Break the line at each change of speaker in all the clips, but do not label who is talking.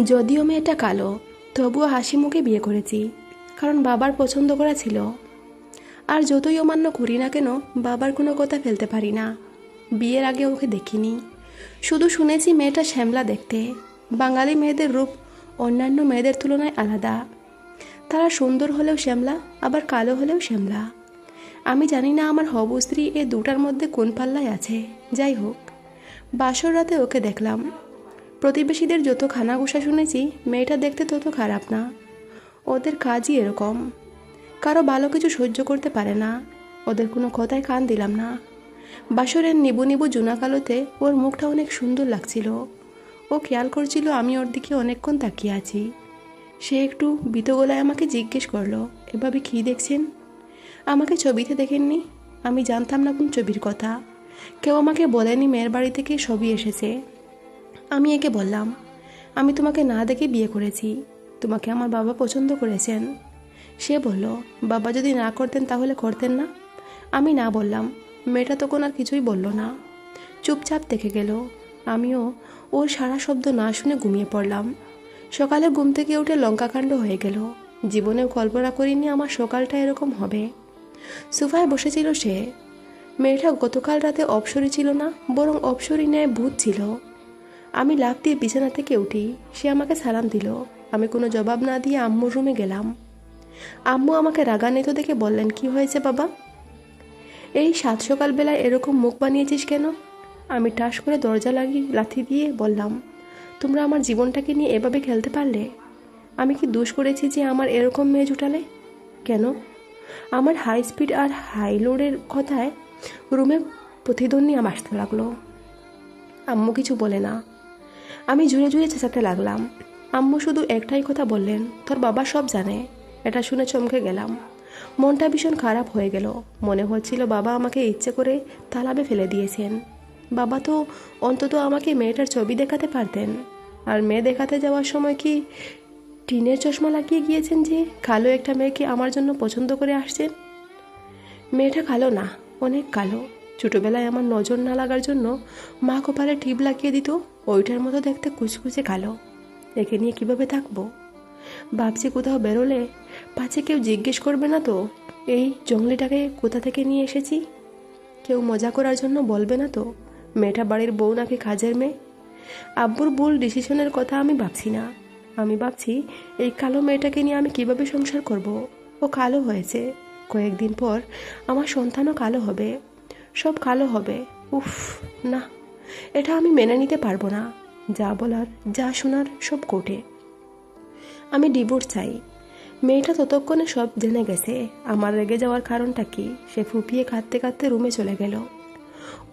যদিও মেয়েটা কালো, তবুও হাসি মুখে বিয়ে করেছি, কারণ বাবার পছন্দ করা ছিল। আর যতই অমান্য করি না কেন, বাবার কোনো কথা ফেলতে পারি না। বিয়ের আগে ওকে দেখিনি, শুধু শুনেছি মেয়েটা শ্যামলা দেখতে। বাঙালি মেয়েদের রূপ অন্যান্য মেয়েদের তুলনায় আলাদা। তারা সুন্দর হলেও শ্যামলা, আবার কালো হলেও শ্যামলা। আমি জানি না আমার হবু স্ত্রী এ দুটার মধ্যে কোন পাল্লায় আছে। যাই হোক, বাসর রাতে ওকে দেখলাম। প্রতিবেশীদের যত খানাগুসা শুনেছি, মেয়েটা দেখতে তত খারাপ না। ওদের কাজই এরকম, কারো ভালো কিছু সহ্য করতে পারে না। ওদের কোনো কথায় কান দিলাম না। বাসরের নিবু নিবু জুনাকালোতে ওর মুখটা অনেক সুন্দর লাগছিল। ও খেয়াল করছিল আমি ওর দিকে অনেকক্ষণ তাকিয়ে আছি। সে একটু ভীত গলায় আমাকে জিজ্ঞেস করলো, এভাবে কী দেখছেন? আমাকে ছবিতে দেখেননি? আমি জানতাম না কোন ছবির কথা। কেউ আমাকে বলেনি মেয়ের বাড়ি থেকে ছবি এসেছে। আমি একে বললাম, আমি তোমাকে না দেখে বিয়ে করেছি, তোমাকে আমার বাবা পছন্দ করেছেন। সে বলল, বাবা যদি না করতেন তাহলে করতেন না? আমি না বললাম। মেয়েটা তখন আর কিছুই বলল না, চুপচাপ দেখে গেল। আমিও ওর সারা শব্দ না শুনে ঘুমিয়ে পড়লাম। সকালে ঘুম থেকে উঠে লঙ্কাকাণ্ড হয়ে গেল। জীবনেও কল্পনা করিনি আমার সকালটা এরকম হবে। সোফায় বসেছিল সে। মেয়েটা গতকাল রাতে অপসরী ছিল না, বরং অপসরী ন্যায় ভূত ছিল। আমি লাফ দিয়ে বিছানা থেকে উঠি। সে আমাকে সালাম দিল। আমি কোনো জবাব না দিয়ে আম্মুর রুমে গেলাম। আম্মু আমাকে রাগান্বিত দেখে বললেন, কি হয়েছে বাবা? এই সাত সকালবেলায় এরকম মুখ বানিয়েছিস কেন? আমি টাস করে দরজা লাগিয়ে লাথি দিয়ে বললাম, তোমরা আমার জীবনটাকে নিয়ে এভাবে খেলতে পারলে? আমি কি দোষ করেছি যে আমার এরকম মেয়ে জুটালে? কেন? আমার হাই স্পিড আর হাই লোডের কথায় রুমে প্রতিদ্বন্দ্বী আমার আসতে লাগলো। আম্মু কিছু বলে না। আমি জুড়ে জুড়ে চেঁচাতে লাগলাম। আম্মু শুধু একটাই কথা বললেন, তোর বাবা সব জানে। এটা শুনে চমকে গেলাম। মনটা ভীষণ খারাপ হয়ে গেল। মনে হচ্ছিল বাবা আমাকে ইচ্ছে করে তালাবে ফেলে দিয়েছেন। বাবা তো অন্তত আমাকে মেয়েটার ছবি দেখাতে পারতেন। আর মেয়ে দেখাতে যাওয়ার সময় কি টিনের চশমা লাগিয়ে গিয়েছেন যে কালো একটা মেয়েকে আমার জন্য পছন্দ করে আসছেন? মেয়েটা কালো না, অনেক কালো। ছোটোবেলায় আমার নজর না লাগার জন্য মা কপালে টিপ লাগিয়ে দিত, ওইটার মতো দেখতে কুচকুচে কালো। একে নিয়ে কীভাবে থাকবো? ভাবছি কোথাও বেরোলে পাছে কেউ জিজ্ঞেস করবে না তো এই জঙ্গলিটাকে কোথা থেকে নিয়ে এসেছি? কেউ মজা করার জন্য বলবে না তো মেয়েটা বাড়ির বউ নাকি কাজের মেয়ে? আব্বুর ভুল ডিসিশনের কথা আমি ভাবছি না। আমি ভাবছি এই কালো মেয়েটাকে নিয়ে আমি কিভাবে সংসার করব। ও কালো হয়েছে, কয়েকদিন পর আমার সন্তানও কালো হবে, সব কালো হবে। উফ, না, এটা আমি মেনে নিতে পারবো না। যা বলার যা শোনার সব কোর্টে। আমি ডিভোর্স চাই। মেয়েটা ততক্ষণে সব জেনে গেছে। আমার রেগে যাওয়ার কারণটা কি? সে ফুপিয়ে কাঁদতে কাঁদতে রুমে চলে গেল।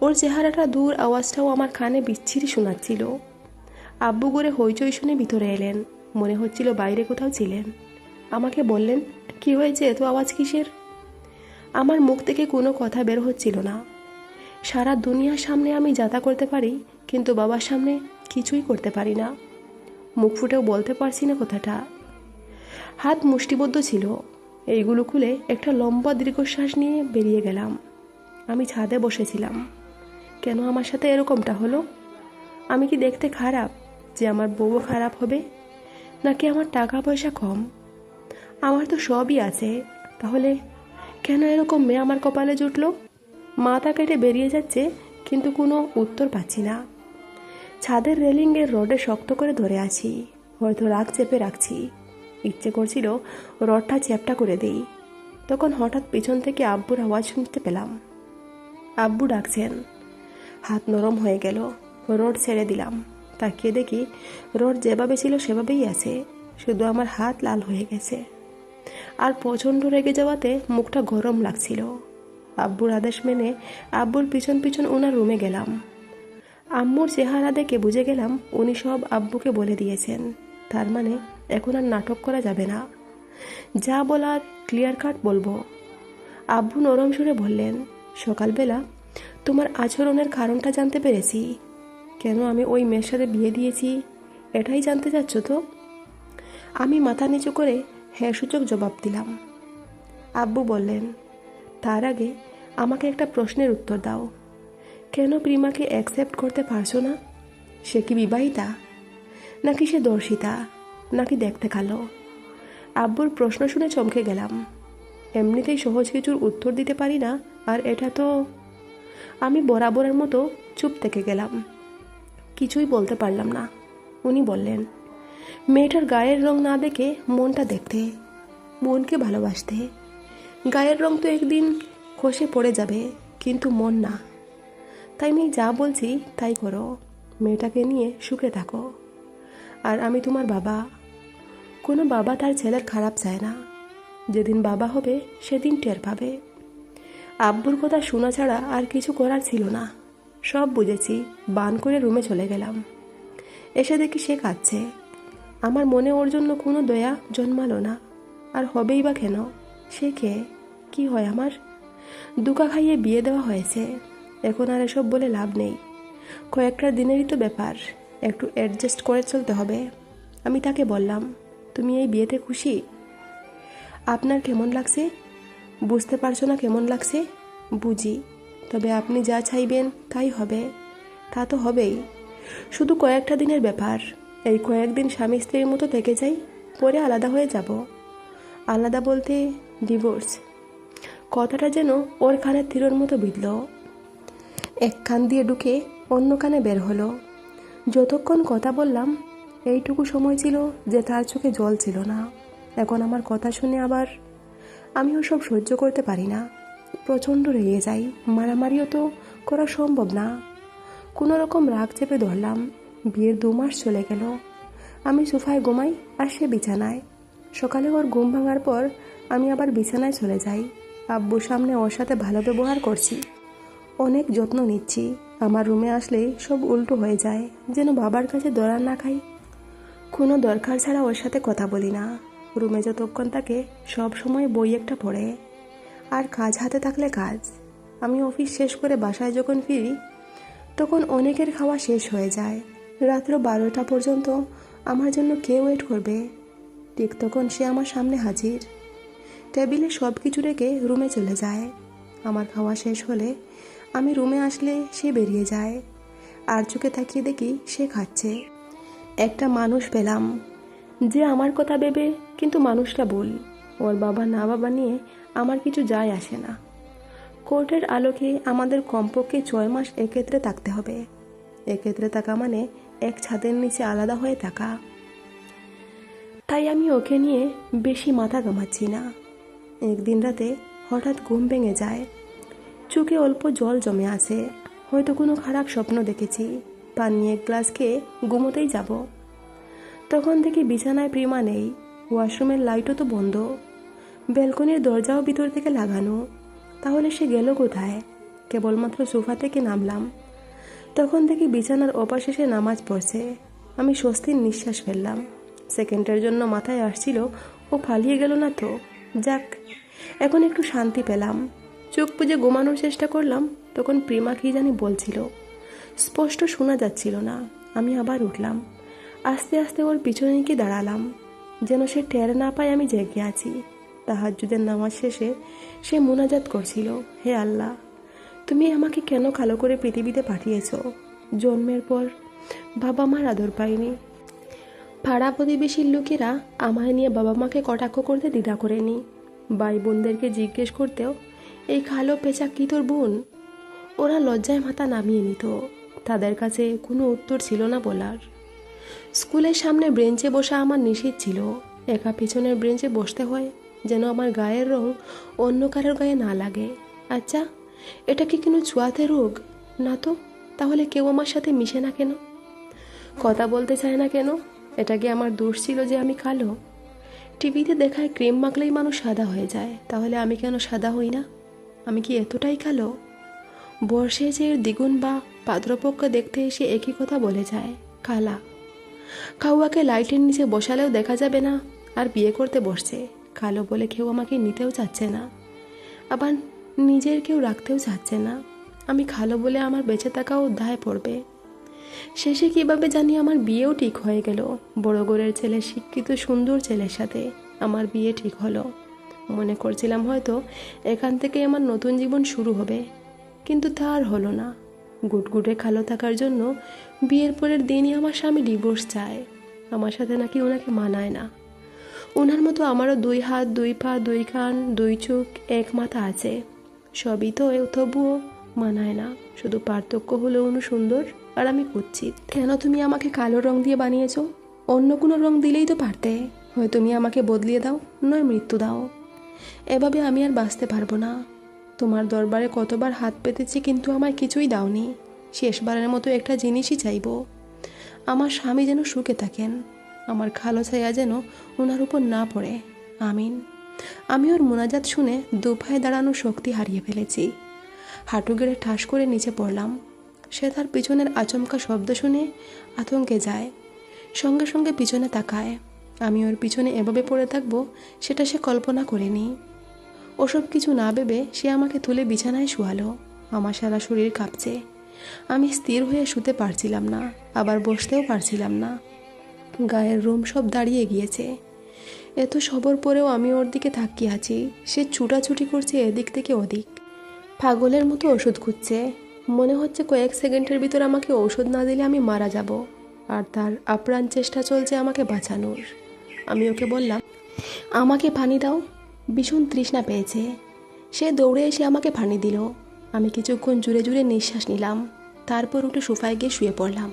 ওর চেহারাটা দূর, আওয়াজটাও আমার কানে বিচ্ছিরি শোনাচ্ছিল। আব্বু করে হইচই শুনে ভিতরে এলেন। মনে হচ্ছিল বাইরে কোথাও ছিলেন। আমাকে বললেন, কি হয়েছে, এত আওয়াজ কিসের? আমার মুখ থেকে কোনো কথা বের হচ্ছিল না। সারা দুনিয়ার সামনে আমি যাতা করতে পারি, কিন্তু বাবার সামনে কিছুই করতে পারি না। মুখ ফুটেও বলতে পারছি না কথাটা। হাত মুষ্টিবদ্ধ ছিল। এইগুলো খুলে একটা লম্বা দীর্ঘশ্বাস নিয়ে বেরিয়ে গেলাম। আমি ছাদে বসেছিলাম। কেন আমার সাথে এরকমটা হলো? আমি কি দেখতে খারাপ যে আমার বউও খারাপ হবে? নাকি আমার টাকা পয়সা কম? আমার তো সবই আছে, তাহলে কেন এরকম মেয়ে আমার কপালে জুটলো? মাথা কেটে বেরিয়ে যাচ্ছে, কিন্তু কোনো উত্তর পাচ্ছি না। ছাদের রেলিংয়ের রডে শক্ত করে ধরে আছি। হয়তো রাগ চেপে রাখছি। ইচ্ছে করছিল রডটা চ্যাপটা করে দেই। তখন হঠাৎ পিছন থেকে আব্বুর আওয়াজ শুনতে পেলাম। আব্বু ডাকছেন। হাত নরম হয়ে গেল। রড ছেড়ে দিলাম। তাকিয়ে দেখি রড যেভাবে ছিল সেভাবেই আছে, শুধু আমার হাত লাল হয়ে গেছে। আর প্রচণ্ড রেগে যাওয়াতে মুখটা গরম লাগছিল। আব্বুর আদেশ মেনে আব্বুর পিছন পিছন ওনার রুমে গেলাম। আম্মুর চেহারা দেখে বুঝে গেলাম উনি সব আব্বুকে বলে দিয়েছেন। তার মানে এখন আর নাটক করা যাবে না। যা বলার ক্লিয়ার কাট বলবো। আব্বু নরম সুরে বললেন, সকালবেলা তোমার আচরণের কারণটা জানতে পেরেছি। কেন আমি ওই মেয়ের সাথে বিয়ে দিয়েছি এটাই জানতে চাচ্ছ তো? আমি মাথা নিচু করে হ্যাঁ সূচক জবাব দিলাম। আব্বু বললেন, তার আগে আমাকে একটা প্রশ্নের উত্তর দাও। কেন প্রিমাকে অ্যাকসেপ্ট করতে পারছো না? সে কি বিবাহিতা? নাকি সে দর্শিতা, নাকি দেখতে কালো? আব্বুর প্রশ্ন শুনে চমকে গেলাম। এমনিতেই সহজ কিছুর উত্তর দিতে পারি না, আর এটা তো... আমি বরাবরের মতো চুপ থেকে গেলাম, কিছুই বলতে পারলাম না। উনি বললেন, মেয়েটার গায়ের রং না দেখে মনটা দেখতে, মনকে ভালোবাসতে। গায়ের রং তো একদিন খসে পড়ে যাবে, কিন্তু মন না। তাই আমি যা বলছি তাই করো, মেয়েটাকে নিয়ে সুখে থাকো। আর আমি তোমার বাবা। কোনো বাবা তার ছেলের খারাপ চায় না। যেদিন বাবা হবে সেদিন টের পাবে। আব্বুর কথা শোনা ছাড়া আর কিছু করার ছিল না। সব বুঝেছি, বান করে রুমে চলে গেলাম। এসে দেখি সে কাঁদছে। আমার মনে ওর জন্য কোনো দয়া জন্মালো না। আর হবেই বা কেন? সে কে? কি হয় আমার? দুকা খাইয়ে বিয়ে দেওয়া হয়েছে, এখন আর এসব বলে লাভ নেই। কয়েকটা দিনেরই তো ব্যাপার, একটু অ্যাডজাস্ট করে চলতে হবে। আমি তাকে বললাম, তুমি এই বিয়েতে খুশি? আপনার কেমন লাগছে? বুঝতে পারছো না কেমন লাগছে? বুঝি, তবে আপনি যা চাইবেন তাই হবে। তা তো হবেই, শুধু কয়েকটা দিনের ব্যাপার। এই কয়েকদিন স্বামী স্ত্রীর মতো থেকে যাই, পরে আলাদা হয়ে যাব। আলাদা বলতে ডিভোর্স। কথাটা যেন ওর কানে তীরের মতো বিঁধল। এক কান দিয়ে ঢুকে অন্য কানে বের হলো। যতক্ষণ কথা বললাম এইটুকু সময় ছিল যে তার চোখে জল ছিল না। এখন আমার কথা শুনে আবার... আমি ওসব সহ্য করতে পারি না, প্রচণ্ড রেগে যাই। মারামারিও তো করা সম্ভব না। কোনো রকম রাগ চেপে ধরলাম। বিয়ের 2 মাস চলে গেল। আমি সোফায় ঘুমাই আর সে বিছানায়। সকালে ওর ঘুম ভাঙার পর আমি আবার বিছানায় চলে যাই। আব্বুর সামনে ওর সাথে ভালো ব্যবহার করছি, অনেক যত্ন নিচ্ছি। আমার রুমে আসলে সব উল্টো হয়ে যায়, যেন বাবার কাছে ধরা না খাই। কোনো দরকার ছাড়া ওর সাথে কথা বলি না। রুমে যতক্ষণ থাকে সব সময় বই একটা পড়ে, আর কাজ হাতে থাকলে কাজ। আমি অফিস শেষ করে বাসায় যখন ফিরি তখন অনেকের খাওয়া শেষ হয়ে যায়। রাত্র 12টা পর্যন্ত আমার জন্য কে ওয়েট করবে? ঠিক তখন সে আমার সামনে হাজির। টেবিলে সব কিছু রেখে রুমে চলে যায়। আমার খাওয়া শেষ হলে আমি রুমে আসলে সে বেরিয়ে যায়, আর চোখে তাকিয়ে দেখি সে খাচ্ছে। একটা মানুষ পেলাম যে আমার কথা ভেবে, কিন্তু মানুষটা ভুল। ওর বাবা না বাবা নিয়ে আমার কিছু যায় আসে না। কোর্টের আলোকে আমাদের কমপক্ষে 6 মাস একত্রে থাকতে হবে। একত্রে থাকা মানে এক ছাদের নিচে আলাদা হয়ে থাকা। তাই আমি ওকে নিয়ে বেশি মাথা ঘামাচ্ছি না। একদিন রাতে হঠাৎ ঘুম ভেঙে যায়। চোখে অল্প জল জমে আছে। হয়তো কোনো খারাপ স্বপ্ন দেখেছি। পানি 1 গ্লাস খেয়ে ঘুমোতেই যাব। তখন থেকে বিছানায় প্রিমা নেই। ওয়াশরুমের লাইটও তো বন্ধ। ব্যালকনির দরজাও ভিতর থেকে লাগানো। তাহলে সে গেল কোথায়? কেবলমাত্র সোফা থেকে নামলাম, তখন থেকে বিছানার ওপাশে সে নামাজ পড়ছে। আমি স্বস্তির নিঃশ্বাস ফেললাম। সেকেন্ডের জন্য মাথায় আসছিল ও পালিয়ে গেল না তো। যাক, এখন একটু শান্তি পেলাম। চোখ বুজে ঘুমানোর চেষ্টা করলাম, তখন প্রিমা কি জানি বলছিল, স্পষ্ট শোনা যাচ্ছিল না। আমি আবার উঠলাম, আস্তে আস্তে ওর পিছনে গিয়ে দাঁড়ালাম, যেন সে টের না পায় আমি জেগে আছি। তাহাজ্জুদের নামাজ শেষে সে মুনাজাত করছিল, হে আল্লাহ, তুমি আমাকে কেন কালো করে পৃথিবীতে পাঠিয়েছ? জন্মের পর বাবা মার আদর পাইনি। পাড়া প্রতিবেশীর লোকেরা আমায় নিয়ে বাবা মাকে কটাক্ষ করতে দ্বিধা করেনি। ভাই বোনদেরকে জিজ্ঞেস করতেও, এই কালো পেঁচা কি তোর বোন? ওরা লজ্জায় মাথা নামিয়ে নিত। তাদের কাছে কোনো উত্তর ছিল না বলার। স্কুলের সামনে বেঞ্চে বসা আমার নিষেধ ছিল। একা পিছনের বেঞ্চে বসতে হয়, যেন আমার গায়ের রং অন্য কারোর গায়ে না লাগে। আচ্ছা, এটা কি কোনো ছোঁয়াতে রোগ? না তো। তাহলে কেউ আমার সাথে মিশে না কেন? কথা বলতে চায় না কেন? এটা কি আমার দোষ ছিল যে আমি কালো? টিভিতে দেখায় ক্রিম মাখলেই মানুষ সাদা হয়ে যায়, তাহলে আমি কেন সাদা হই না? আমি কি এতটাই কালো? বর্ষে যে দ্বিগুণ বা পাত্রপক্ষ দেখতে এসে একই কথা বলে যায়, কালা। কাউয়াকে লাইটের নিচে বসালেও দেখা যাবে না, আর বিয়ে করতে বসছে। কালো বলে কেউ আমাকে নিতেও চাচ্ছে না, আবার নিজের কেউ রাখতেও চাচ্ছে না। আমি কালো বলে আমার বেঁচে থাকাও দায় পড়বে। শেষে কিভাবে জানি আমার বিয়েও ঠিক হয়ে গেল। বড় ঘরের ছেলে, শিক্ষিত সুন্দর ছেলের সাথে আমার বিয়ে ঠিক হলো। মনে করছিলাম হয়তো এখান থেকে আমার নতুন জীবন শুরু হবে, কিন্তু তা আর হলো না। গুটগুটে কালো থাকার জন্য বিয়ের পরের দিনই আমার স্বামী ডিভোর্স চায়। আমার সাথে নাকি ওনাকে মানায় না। ওনার মতো আমারও 2 হাত 2 পা 2 কান 2 চোখ 1 মাথা আছে, সবই তো, তবুও মানায় না। শুধু পার্থক্য হলো উনি সুন্দর আর আমি কুৎসিত। কেন তুমি আমাকে কালো রং দিয়ে বানিয়েছো? অন্য কোনো রং দিলেই তো পারতে। হয় তুমি আমাকে বদলিয়ে দাও, নয় মৃত্যু দাও। এভাবে আমি আর বাঁচতে পারবো না। তোমার দরবারে কতবার হাত পেতেছি, কিন্তু আমায় কিছুই দাওনি। শেষবারের মতো একটা জিনিসই চাইবো, আমার স্বামী যেন সুখে থাকেন, আমার কালো ছায়া যেন ওনার উপর না পড়ে। আমিন। আমি ওর মোনাজাত শুনে দুপায়ে দাঁড়ানোর শক্তি হারিয়ে ফেলেছি। হাঁটু গেড়ে ঠাস করে নিচে পড়লাম। সে তার পিছনের আচমকা শব্দ শুনে আতঙ্কে যায়, সঙ্গে সঙ্গে পিছনে তাকায়। আমি ওর পিছনে এভাবে পড়ে থাকবো সেটা সে কল্পনা করেনি। ওসব কিছু না ভেবে সে আমাকে তুলে বিছানায় শোয়ালো। আমার সারা শরীর কাঁপছে। আমি স্থির হয়ে শুতে পারছিলাম না, আবার বসতেও পারছিলাম না। গায়ের রোম সব দাঁড়িয়ে গিয়েছে। এত সবর পরেও আমি ওর দিকে তাকিয়ে আছি। সে ছুটাছুটি করছে এদিক থেকে ওদিক, পাগলের মতো ওষুধ খুঁজছে। মনে হচ্ছে কয়েক সেকেন্ডের ভিতর আমাকে ঔষধ না দিলে আমি মারা যাব, আর তার আপ্রাণ চেষ্টা চলছে আমাকে বাঁচানোর। আমি ওকে বললাম, আমাকে পানি দাও, ভীষণ তৃষ্ণা পেয়েছে। সে দৌড়ে এসে আমাকে পানি দিল। আমি কিছুক্ষণ জুড়ে জুড়ে নিঃশ্বাস নিলাম, তারপর উঠে সোফায় গিয়ে শুয়ে পড়লাম।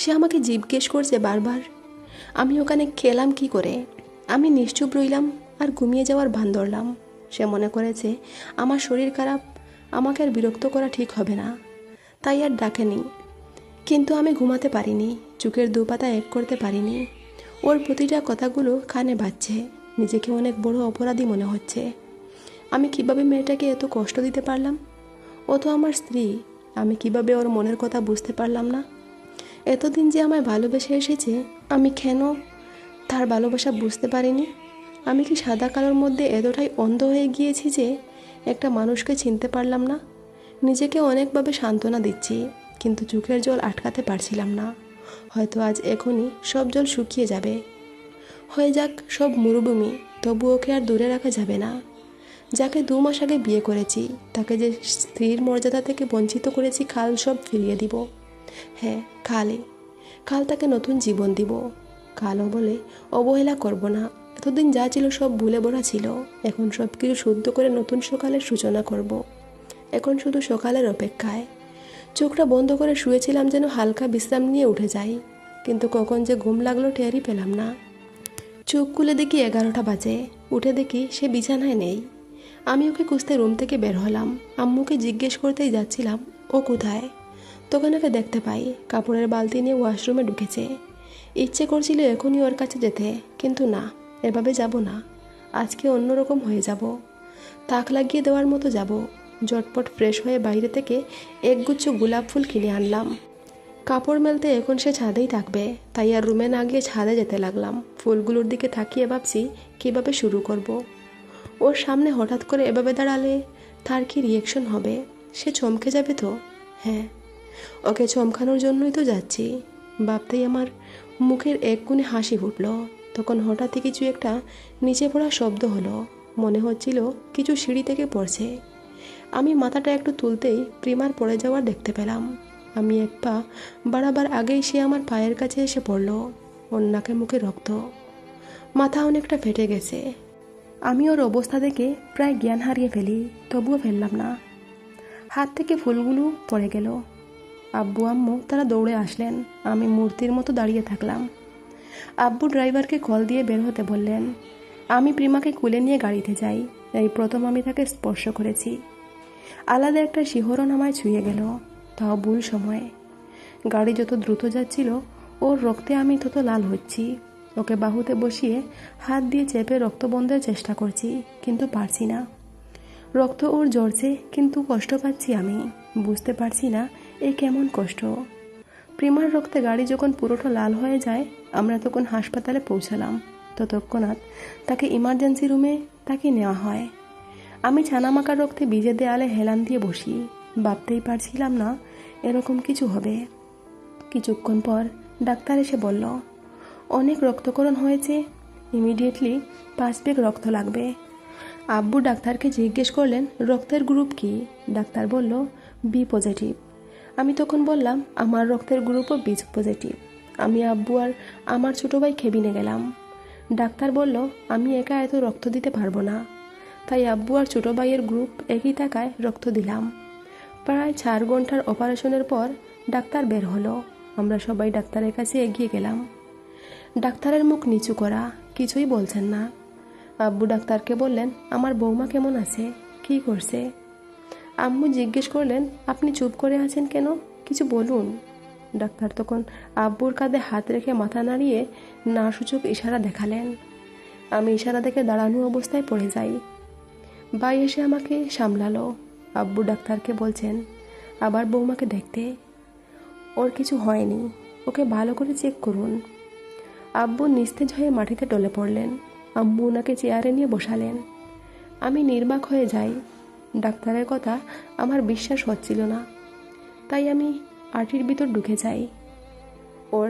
সে আমাকে জিজ্ঞেস করছে বারবার, আমি ওখানে খেলাম কি করে। আমি নিশ্চুপ রইলাম আর ঘুমিয়ে যাওয়ার ভান ধরলাম। সে মনে করেছে আমার শরীর খারাপ, আমাকে আর বিরক্ত করা ঠিক হবে না, তাই আর ডাকেনি। কিন্তু আমি ঘুমাতে পারিনি, চোখের দুপাতা এক করতে পারিনি। ওর প্রতিটা কথাগুলো কানে বাজছে। নিজেকে অনেক বড় অপরাধী মনে হচ্ছে। আমি কিভাবে মেয়েটাকে এত কষ্ট দিতে পারলাম? ও তো আমার স্ত্রী। আমি কিভাবে ওর মনের কথা বুঝতে পারলাম না? এতদিন যে আমায় ভালোবেসে এসেছে, আমি কেন তার ভালোবাসা বুঝতে পারিনি? আমি কি সাদা কালোর মধ্যে এতটাই অন্ধ হয়ে গিয়েছি যে একটা মানুষকে চিনতে পারলাম না? নিজেকে অনেকভাবে সান্ত্বনা দিচ্ছি, কিন্তু চোখের জল আটকাতে পারছিলাম না। হয়তো আজ এখনই সব জল শুকিয়ে যাবে, হয়ে যাক সব মরুভূমি, তবু ওকে আর দূরে রাখা যাবে না। যাকে 2 মাস আগে বিয়ে করেছি, তাকে যে স্ত্রীর মর্যাদা থেকে বঞ্চিত করেছি, কাল সব ফিরিয়ে দিব। হ্যাঁ, কাল তাকে নতুন জীবন দিব। কালও বলে অবহেলা করব না। এতদিন যা ছিল সব ভুলে ভরা ছিল। এখন সব কিছু শুদ্ধ করে নতুন সকালের সূচনা করব। এখন শুধু সকালের অপেক্ষায়। চোখটা বন্ধ করে শুয়েছিলাম যেন হালকা বিশ্রাম নিয়ে উঠে যাই, কিন্তু কখন যে ঘুম লাগলো টেরই পেলাম না। চোখ খুলে দেখি 11টা বাজে। উঠে দেখি সে বিছানায় নেই। আমি ওকে খুঁজতে রুম থেকে বের হলাম। আম্মুকে জিজ্ঞেস করতেই যাচ্ছিলাম ও কোথায়, তখন ওকে দেখতে পাই কাপড়ের বালতি নিয়ে ওয়াশরুমে ঢুকেছে। ইচ্ছে করছিল এখনই ওর কাছে যেতে, কিন্তু না, এভাবে যাব না। আজকে অন্যরকম হয়ে যাব, তাক লাগিয়ে দেওয়ার মতো যাব। ঝটপট ফ্রেশ হয়ে বাইরে থেকে একগুচ্ছ গোলাপ ফুল কিনে আনলাম। কাপড় মেলতে এখন সে ছাদেই থাকবে, তাই আর রুমে না গিয়ে ছাদে যেতে লাগলাম। ফুলগুলোর দিকে তাকিয়ে ভাবছি কীভাবে শুরু করব। ওর সামনে হঠাৎ করে এভাবে দাঁড়ালে তার কি রিয়েকশন হবে? সে চমকে যাবে তো? হ্যাঁ, ওকে চমকানোর জন্যই তো যাচ্ছি। ভাবতেই আমার মুখের এক কোণে হাসি ফুটল। তখন হঠাৎই কিছু একটা নিচে পড়ার শব্দ হলো। মনে হচ্ছিল কিছু সিঁড়ি থেকে পড়ছে। আমি মাথাটা একটু তুলতেই প্রিমার পড়ে যাওয়ার দেখতে পেলাম। আমি এক পা বাড়াবার আগেই সে আমার পায়ের কাছে এসে পড়ল। ওর নাকে মুখে রক্ত, মাথা অনেকটা ফেটে গেছে। আমি ওর অবস্থা দেখে প্রায় জ্ঞান হারিয়ে ফেলি, তবুও ফেললাম না। হাত থেকে ফুলগুলো পড়ে গেল। আব্বু আম্মু তারা দৌড়ে আসলেন। আমি মূর্তির মতো দাঁড়িয়ে থাকলাম। আব্বু ড্রাইভারকে কল দিয়ে বের হতে বললেন। আমি প্রিমাকে কুলে নিয়ে গাড়িতে যাই। এই প্রথম আমি তাকে স্পর্শ করেছি। আলাদা একটা শিহরণ আমায় ছুঁয়ে গেল, তাও ভুল সময়ে। গাড়ি যত দ্রুত যাচ্ছিল ওর রক্তে আমি তত লাল হচ্ছি। ওকে বাহুতে বসিয়ে হাত দিয়ে চেপে রক্ত বন্ধের চেষ্টা করছি, কিন্তু পারছি না। রক্ত ওর ঝরছে, কিন্তু কষ্ট পাচ্ছি আমি। বুঝতে পারছি না এ কেমন কষ্ট। প্রিমার রক্তে গাড়ি যখন পুরোটা লাল হয়ে যায়, আমরা তখন হাসপাতালে পৌঁছালাম। ততক্ষণাৎ তাকে ইমার্জেন্সি রুমে তাকে নেওয়া হয়। আমি ছানামাকার রক্তে ভিজে দেয়ালে হেলান দিয়ে বসি। ভাবতেই পারছিলাম না এরকম কিছু হবে। কিছুক্ষণ পর ডাক্তার এসে বলল, অনেক রক্তকরণ হয়েছে, ইমিডিয়েটলি 5 ব্যাগ রক্ত লাগবে। আব্বু ডাক্তারকে জিজ্ঞেস করলেন রক্তের গ্রুপ কি। ডাক্তার বলল বি পজিটিভ। আমি তখন বললাম আমার রক্তের গ্রুপও বি পজিটিভ। আমি আব্বু আর আমার ছোটো ভাই কেবিনে গেলাম। ডাক্তার বলল আমি একা এত রক্ত দিতে পারবো না। তাই আব্বু আর ছোটো ভাইয়ের গ্রুপ একই টাকায় রক্ত দিলাম। প্রায় 4 ঘন্টার অপারেশনের পর ডাক্তার বের হলো। আমরা সবাই ডাক্তারের কাছে এগিয়ে গেলাম। ডাক্তারের মুখ নিচু করা, কিছুই বলছেন না। আব্বু ডাক্তারকে বললেন আমার বৌমা কেমন আছে, কী করছে। আম্মু জিজ্ঞেস করলেন আপনি চুপ করে আছেন কেন, কিছু বলুন। ডাক্তার তখন আব্বুর কাঁধে হাত রেখে মাথা নাড়িয়ে না সূচক ইশারা দেখালেন। আমি ইশারা দেখে দাঁড়ানো অবস্থায় পড়ে যাই। ভাই এসে আমাকে সামলালো। আব্বু ডাক্তারকে বলছেন আবার বৌমাকে দেখতে, ওর কিছু হয়নি, ওকে ভালো করে চেক করুন। আব্বু নিস্তেজ হয়ে মাটিতে টলে পড়লেন। আম্মু ওনাকে চেয়ারে নিয়ে বসালেন। আমি নির্বাক হয়ে যাই। ডাক্তারের কথা আমার বিশ্বাস হচ্ছিল না। তাই আমি আটির ভিতর ঢুকে যাই। ওর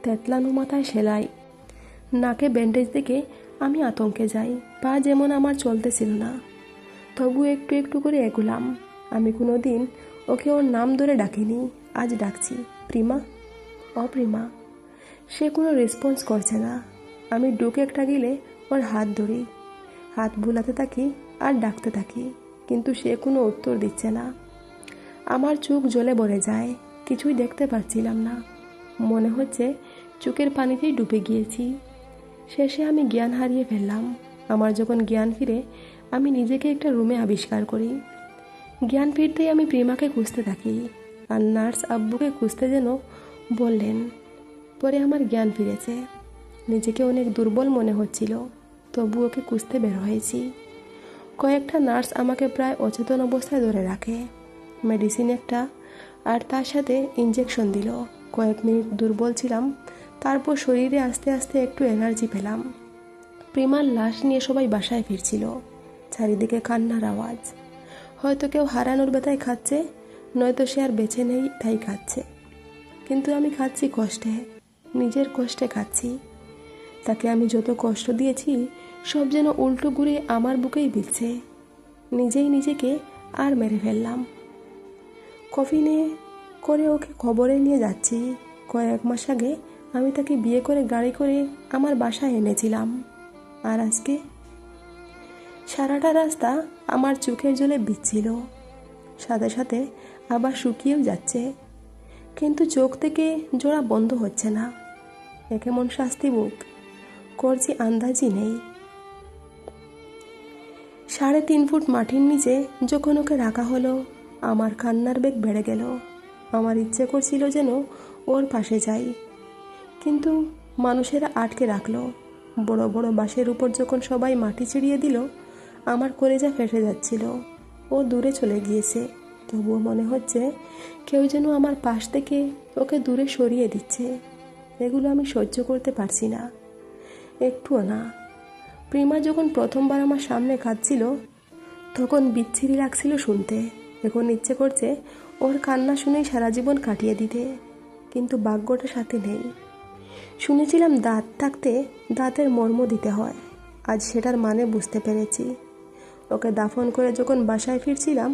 তেতলানো মাথায় সেলাই, নাকে ব্যান্ডেজ দেখে আমি আতঙ্কে যাই। পা যেমন আমার চলতেছিল না, তবু একটু একটু করে এগুলাম। আমি কোনো দিন ওকে ওর নাম ধরে ডাকিনি, আজ ডাকছি প্রিমা, অপ্রিমা। সে কোনো রেসপন্স করছে না। আমি ঢুকে একটা গেলে ওর হাত ধরি, হাত ভুলাতে থাকি আর ডাকতে থাকি, কিন্তু সে কোনো উত্তর দিচ্ছে না। আমার চোখ জ্বলে ভরে যায়, কিছুই দেখতে পাচ্ছিলাম না। মনে হচ্ছে চোখের পানিতেই ডুবে গিয়েছি। শেষে আমি জ্ঞান হারিয়ে ফেললাম। আমার যখন জ্ঞান ফিরে আমি নিজেকে একটা রুমে আবিষ্কার করি। জ্ঞান ফিরতেই আমি প্রিমাকে খুঁজতে থাকি, আর নার্স আব্বুকে খুঁজতে যেন বললেন। পরে আমার জ্ঞান ফিরেছে। নিজেকে অনেক দুর্বল মনে হচ্ছিল, তবু ওকে খুঁজতে বের হয়েছি। কয়েকটা নার্স আমাকে প্রায় অচেতন অবস্থায় ধরে রাখে, মেডিসিন একটা আর তার সাথে ইঞ্জেকশন দিল। কয়েক মিনিট দুর্বল ছিলাম, তারপর শরীরে আস্তে আস্তে একটু এনার্জি পেলাম। প্রিমার লাশ নিয়ে সবাই বাসায় ফিরছিল। চারিদিকে কান্নার আওয়াজ। হয়তো কেউ হারানোর ব্যথায় খাচ্ছে, নয়তো সে আর বেঁচে নেই তাই খাচ্ছে। কিন্তু আমি খাচ্ছি কষ্টে, নিজের কষ্টে খাচ্ছি। তাকে আমি যত কষ্ট দিয়েছি সব যেন উল্টো ঘুরে আমার বুকেই বিঁধছে। নিজেই নিজেকে আর মেরে ফেললাম। কফিনে করে ওকে খবরে নিয়ে যাচ্ছি। কয়েক মাস আগে আমি তাকে বিয়ে করে গাড়ি করে আমার বাসায় এনেছিলাম, আর আজকে সারাটা রাস্তা আমার চোখের জলে ভিজছিল, সাথে সাথে আবার শুকিয়েও যাচ্ছে। কিন্তু চোখ থেকে জোড়া বন্ধ হচ্ছে না। এ কেমন শাস্তি মুখ করছি আন্দাজই নেই। 3.5 ফুট মাটির নিচে যখন ওকে রাখা হলো, আমার কান্নার বেগ বেড়ে গেল। আমার ইচ্ছে করছিল যেন ওর পাশে যাই, কিন্তু মানুষেরা আটকে রাখলো। বড় বড় বাঁশের উপর যখন সবাই মাটি ছিড়িয়ে দিল, আমার কলেজা ফেটে যাচ্ছিল। ও দূরে চলে গিয়েছে, তবুও মনে হচ্ছে কেউ যেন আমার পাশ থেকে ওকে দূরে সরিয়ে দিচ্ছে। এগুলো আমি সহ্য করতে পারছি না, একটুও না। প্রিমা যখন প্রথমবার আমার সামনে কাঁদছিল, তখন বিচ্ছিরি লাগছিল শুনতে। এখন ইচ্ছে করছে ওর কান্না শুনেই সারা জীবন কাটিয়ে দিতে, কিন্তু ভাগ্যটা সাথে নেই। শুনেছিলাম দাঁত থাকতে দাঁতের মর্ম দিতে হয়, আজ সেটার মানে বুঝতে পেরেছি। ওকে দাফন করে যখন বাসায় ফিরছিলাম,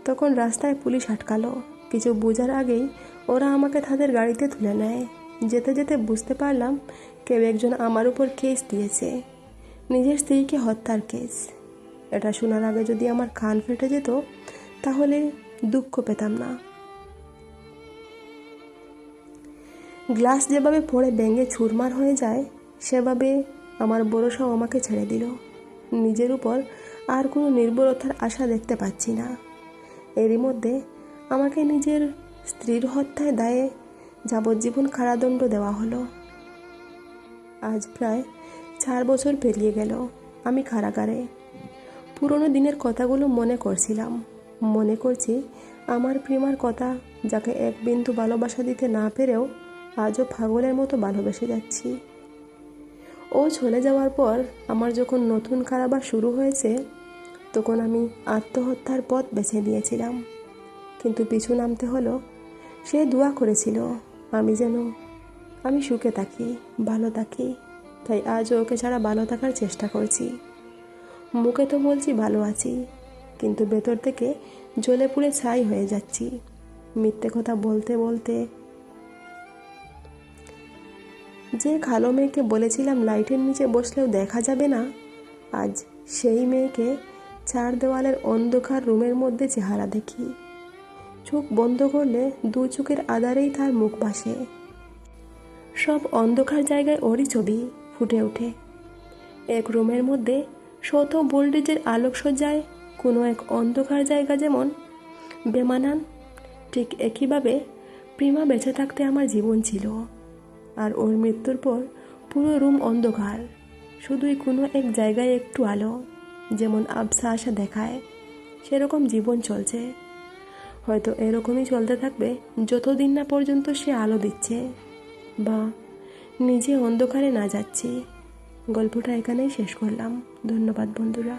তখন রাস্তায় পুলিশ আটকালো। কিছু বোঝার আগেই ওরা আমাকে তাদের গাড়িতে তুলে নেয়। যেতে যেতে বুঝতে পারলাম কেউ একজন আমার উপর কেস দিয়েছে, নিজের স্ত্রীকে হত্যার কেস। এটা শোনার আগে যদি আমার কান ফেটে যেত, তাহলে দুঃখ পেতাম না। গ্লাস যেভাবে পড়ে ভেঙে চুরমার হয়ে যায়, সেভাবে আমার ভরসাও আমাকে ছেড়ে দিল। নিজের উপর আর কোনো নির্ভরতার আশা দেখতে পাচ্ছি না। এরই মধ্যে আমাকে নিজের স্ত্রীর হত্যায় দায়ে যাবজ্জীবন কারাদণ্ড দেওয়া হলো। আজ প্রায় 4 বছর পেরিয়ে গেল আমি কারাগারে। পুরনো দিনের কথাগুলো মনে করছিলাম। মনে করছি আমার প্রিমার কথা, যাকে এক বিন্দু ভালোবাসা দিতে না পেরেও আজও পাগলের মতো ভালোবেসে যাচ্ছি। ও চলে যাওয়ার পর আমার যখন নতুন কারাবার শুরু হয়েছে, তখন আমি আত্মহত্যার পথ বেছে নিয়েছিলাম, কিন্তু পিছু নামতে হলো। সে দোয়া করেছিল আমি সুখে থাকি, ভালো থাকি। তাই আজও ওকে ছাড়া ভালো থাকার চেষ্টা করছি। মুখে তো বলছি ভালো আছি, কিন্তু ভেতর থেকে জ্বলে পুড়ে ছাই হয়ে যাচ্ছি। মিথ্যে কথা বলতে বলতে যে কালো মেয়েকে বলেছিলাম লাইটের নিচে বসলেও দেখা যাবে না, আজ সেই মেয়েকে চার দেওয়ালের অন্ধকার রুমের মধ্যে চেহারা দেখি। চোখ বন্ধ করলে দু চোখের আধারেই তার মুখ ভাসে। সব অন্ধকার জায়গায় ওরই ছবি ফুটে ওঠে। এক রুমের মধ্যে শত ভোল্টেজের আলোকসজ্জায় কোনো এক অন্ধকার জায়গা যেমন বেমানান, ঠিক একইভাবে প্রিমা বেঁচে থাকতে আমার জীবন ছিল, আর ওর মৃত্যুর পর পুরো রুম অন্ধকার, শুধুই কোনো এক জায়গায় একটু আলো, যেমন আবসা আশা দেখায়। সেরকম জীবন চলছে, হয়তো এরকমই চলতে থাকবে যতদিন না পর্যন্ত সে আলো দিচ্ছে বা নিজে অন্ধকারে না যাচ্ছি। গল্পটা এখানেই শেষ করলাম। ধন্যবাদ বন্ধুরা।